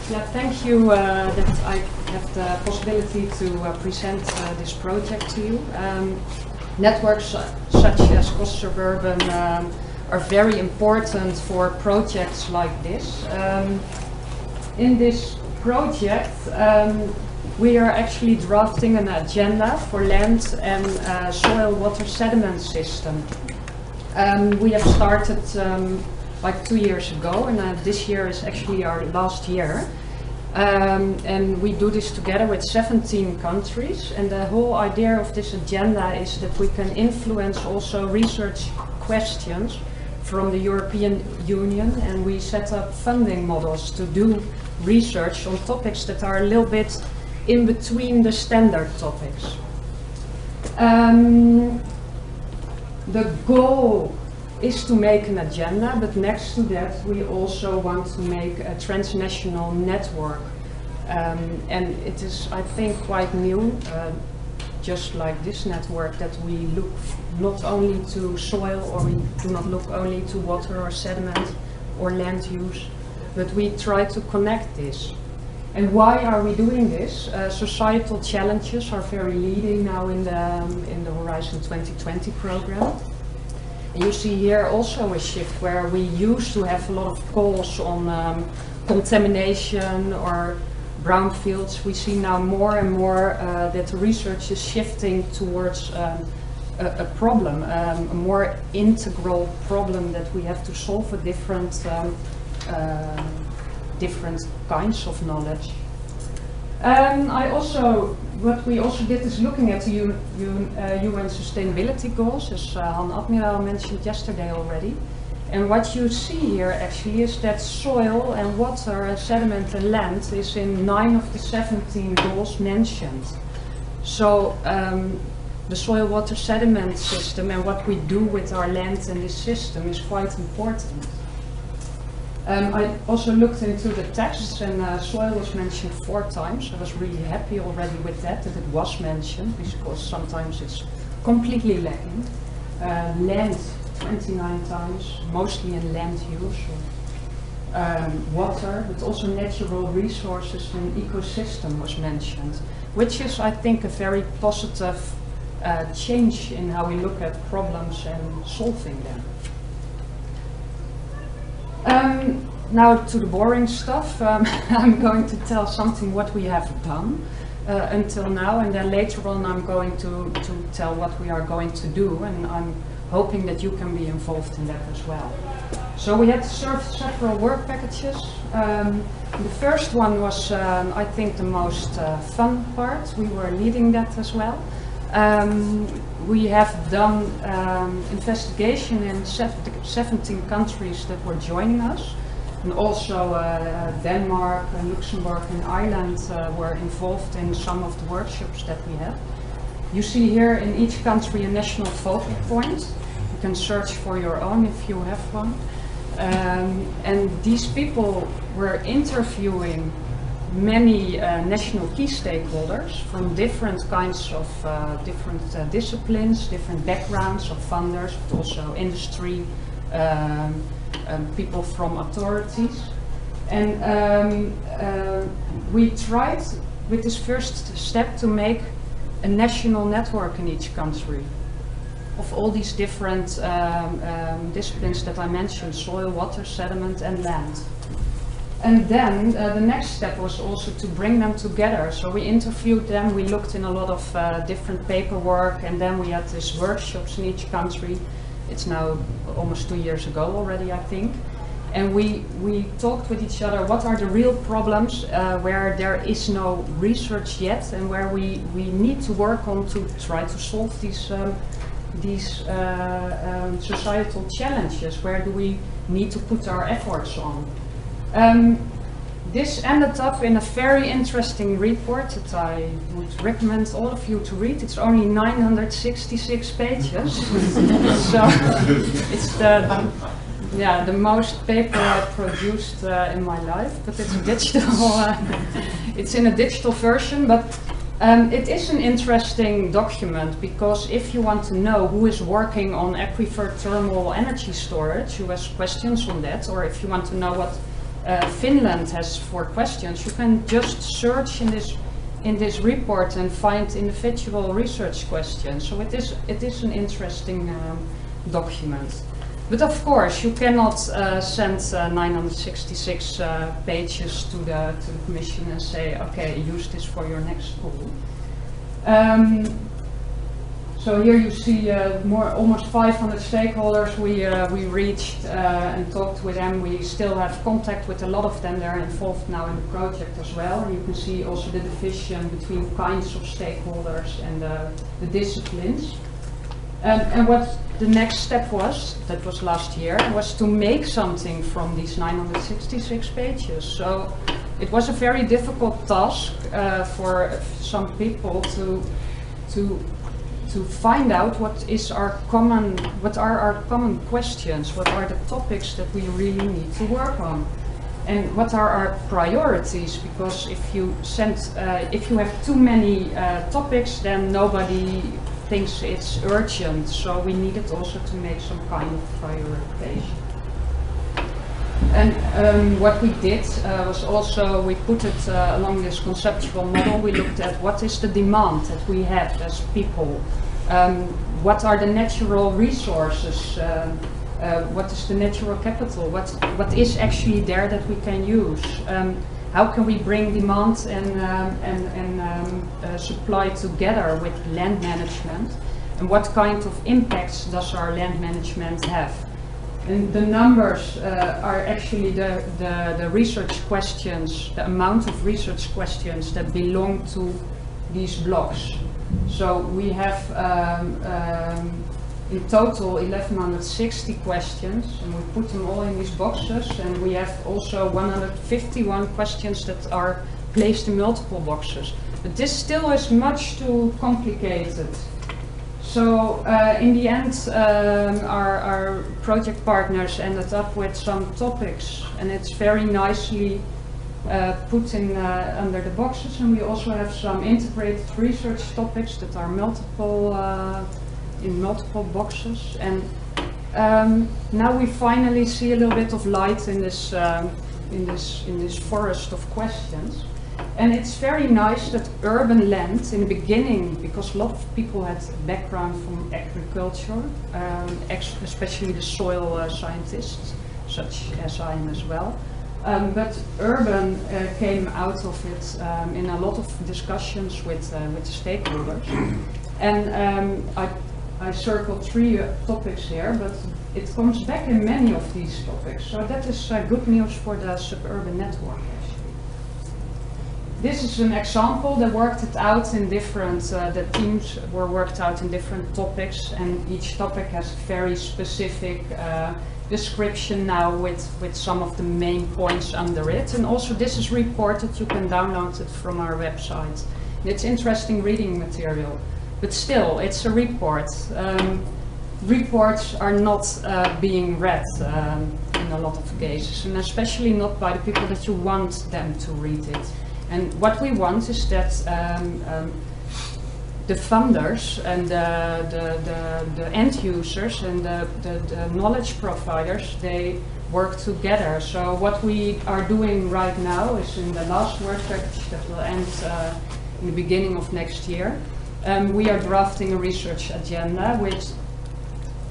Yeah, thank you that I have the possibility to present this project to you. Networks such as cross-suburban are very important for projects like this. In this project, we are actually drafting an agenda for land and soil water sediment system. We have started like 2 years ago, and this year is actually our last year. And we do this together with 17 countries, and the whole idea of this agenda is that we can influence also research questions from the European Union, and we set up funding models to do research on topics that are a little bit in between the standard topics. The goal is to make an agenda, but next to that we also want to make a transnational network. And it is, I think, quite new, just like this network, that we look not only to soil, or we do not look only to water or sediment or land use, but we try to connect this. And why are we doing this? Societal challenges are very leading now in the Horizon 2020 program. You see here also a shift where we used to have a lot of calls on contamination or brownfields. We see now more and more that research is shifting towards a problem, a more integral problem that we have to solve with different kinds of knowledge. What we also did is looking at the UN sustainability goals, as Han Admiral mentioned yesterday already. And what you see here actually is that soil and water and sediment and land is in 9 of the 17 goals mentioned. So the soil water sediment system and what we do with our land and this system is quite important. I also looked into the texts, and soil was mentioned 4 times. I was really happy already with that it was mentioned, because sometimes it's completely lacking. Land 29 times, mostly in land use. Water, but also natural resources and ecosystem was mentioned, which is, I think, a very positive change in how we look at problems and solving them. Now to the boring stuff. I'm going to tell something what we have done until now, and then later on I'm going to tell what we are going to do, and I'm hoping that you can be involved in that as well. So we had several work packages. The first one was, I think, the most fun part. We were leading that as well. We have done investigation in 17 countries that were joining us, and also Denmark, and Luxembourg and Ireland were involved in some of the workshops that we have. You see here in each country a national focal point. You can search for your own if you have one. And these people were interviewing many national key stakeholders from different kinds of disciplines, different backgrounds of funders, but also industry, people from authorities. And we tried with this first step to make a national network in each country of all these different disciplines that I mentioned: soil, water, sediment and land. And then the next step was also to bring them together. So we interviewed them, we looked in a lot of different paperwork, and then we had these workshops in each country. It's now almost 2 years ago already, I think. And we talked with each other, what are the real problems where there is no research yet, and where we need to work on to try to solve these societal challenges. Where do we need to put our efforts on? This ended up in a very interesting report that I would recommend all of you to read. It's only 966 pages, so it's the most paper I produced in my life. But it's digital. It's in a digital version, but it is an interesting document, because if you want to know who is working on aquifer thermal energy storage, who has questions on that, or if you want to know what Finland has 4 questions. You can just search in this report and find individual research questions. So it is an interesting document. But of course, you cannot send 966 pages to the Commission and say, okay, use this for your next school. So here you see almost 500 stakeholders we reached and talked with them. We still have contact with a lot of them. They're involved now in the project as well. And you can see also the division between kinds of stakeholders and the disciplines. And what the next step was, that was last year, was to make something from these 966 pages. So it was a very difficult task for some people to find out what are our common questions, what are the topics that we really need to work on, and what are our priorities. Because if you have too many topics, then nobody thinks it's urgent. So we needed also to make some kind of prioritization. And what we did was also, we put it along this conceptual model. We looked at what is the demand that we have as people. What are the natural resources? What is the natural capital? What is actually there that we can use? How can we bring demand and supply together with land management? And what kind of impacts does our land management have? And the numbers are actually the research questions, the amount of research questions that belong to these blocks. So we have in total 1160 questions, and we put them all in these boxes, and we have also 151 questions that are placed in multiple boxes. But this still is much too complicated. So in the end, our project partners ended up with some topics, and it's very nicely put in under the boxes. And we also have some integrated research topics that are in multiple boxes. And now we finally see a little bit of light in this forest of questions. And it's very nice that urban land in the beginning, because a lot of people had background from agriculture, especially the soil scientists, such as I am as well. But urban came out of it in a lot of discussions with the stakeholders. And I circled 3 topics here, but it comes back in many of these topics. So that is good news for the suburban network. This is an example. They worked it out in different, the teams were worked out in different topics, and each topic has a very specific description now with some of the main points under it. And also this is reported, you can download it from our website. It's interesting reading material, but still, it's a report. Reports are not being read in a lot of cases, and especially not by the people that you want them to read it. And what we want is that the funders and the end users and the knowledge providers, they work together. So what we are doing right now is in the last work package that will end in the beginning of next year. We are drafting a research agenda with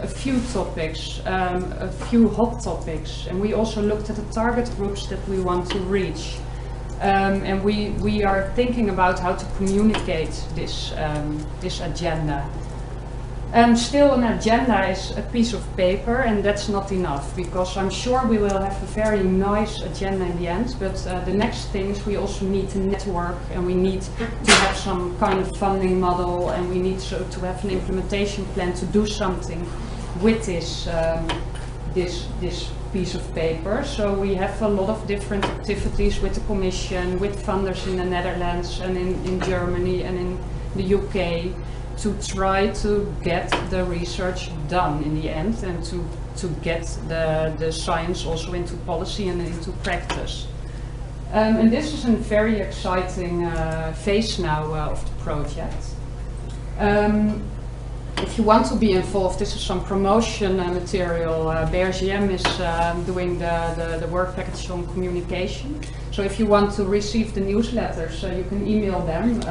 a few topics, a few hot topics, and we also looked at the target groups that we want to reach. And we are thinking about how to communicate this agenda. Still, an agenda is a piece of paper, and that's not enough, because I'm sure we will have a very nice agenda in the end, but the next thing is we also need a network, and we need to have some kind of funding model, and we need to have an implementation plan to do something with this piece of paper. So we have a lot of different activities with the Commission, with funders in the Netherlands and in Germany and in the UK to try to get the research done in the end, and to get the science also into policy and into practice. And this is a very exciting phase now of the project. if you want to be involved, this is some promotion material. BRGM is doing the work package on communication. So if you want to receive the newsletters, you can email them.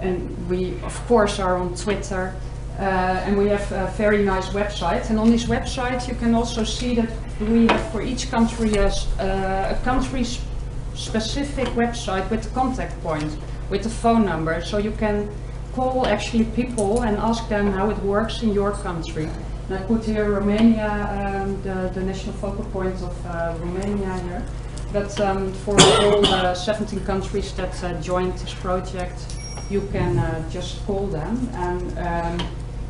And we, of course, are on Twitter. And we have a very nice website. And on this website, you can also see that we have for each country a country-specific website with the contact point, with the phone number. So you can call actually people and ask them how it works in your country. And I put here Romania, the national focal point of Romania here. But for all the 17 countries that joined this project, you can just call them. And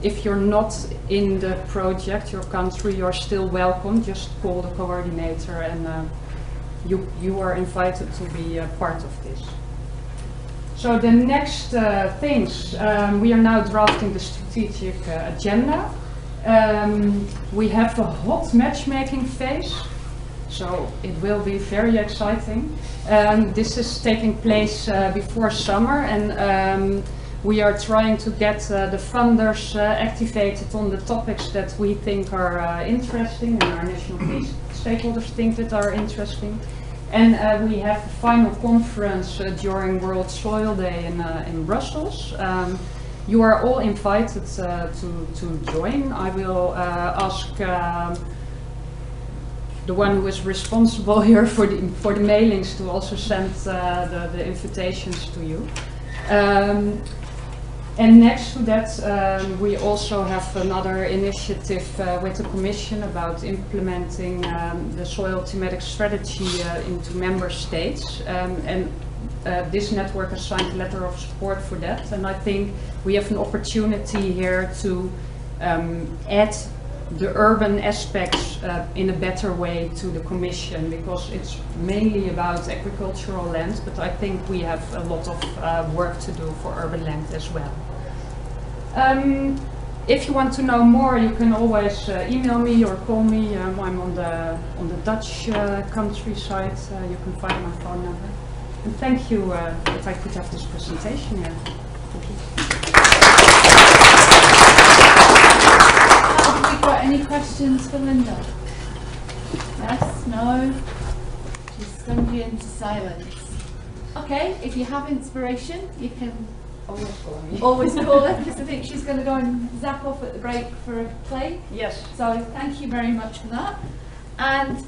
if you're not in the project, your country, you're still welcome. Just call the coordinator and you are invited to be a part of this. So the next things, we are now drafting the strategic agenda. We have a hot matchmaking phase, so it will be very exciting. This is taking place before summer, and we are trying to get the funders activated on the topics that we think are interesting and our national stakeholders think that are interesting. And we have the final conference during World Soil Day in Brussels. You are all invited to join. I will ask the one who is responsible here for the mailings to also send the invitations to you. And next to that, we also have another initiative with the Commission about implementing the soil thematic strategy into member states. And this network has signed a letter of support for that. And I think we have an opportunity here to add the urban aspects in a better way to the Commission, because it's mainly about agricultural land, but I think we have a lot of work to do for urban land as well. If you want to know more, you can always email me or call me. I'm on the Dutch countryside. You can find my phone number. And thank you if I could have this presentation here. Thank you. Have we got any questions for Linda? Yes? No? She's stunned you into silence. Okay, if you have inspiration, you can always call her, because I think she's going to go and zap off at the break for a play. Yes. So thank you very much for that. And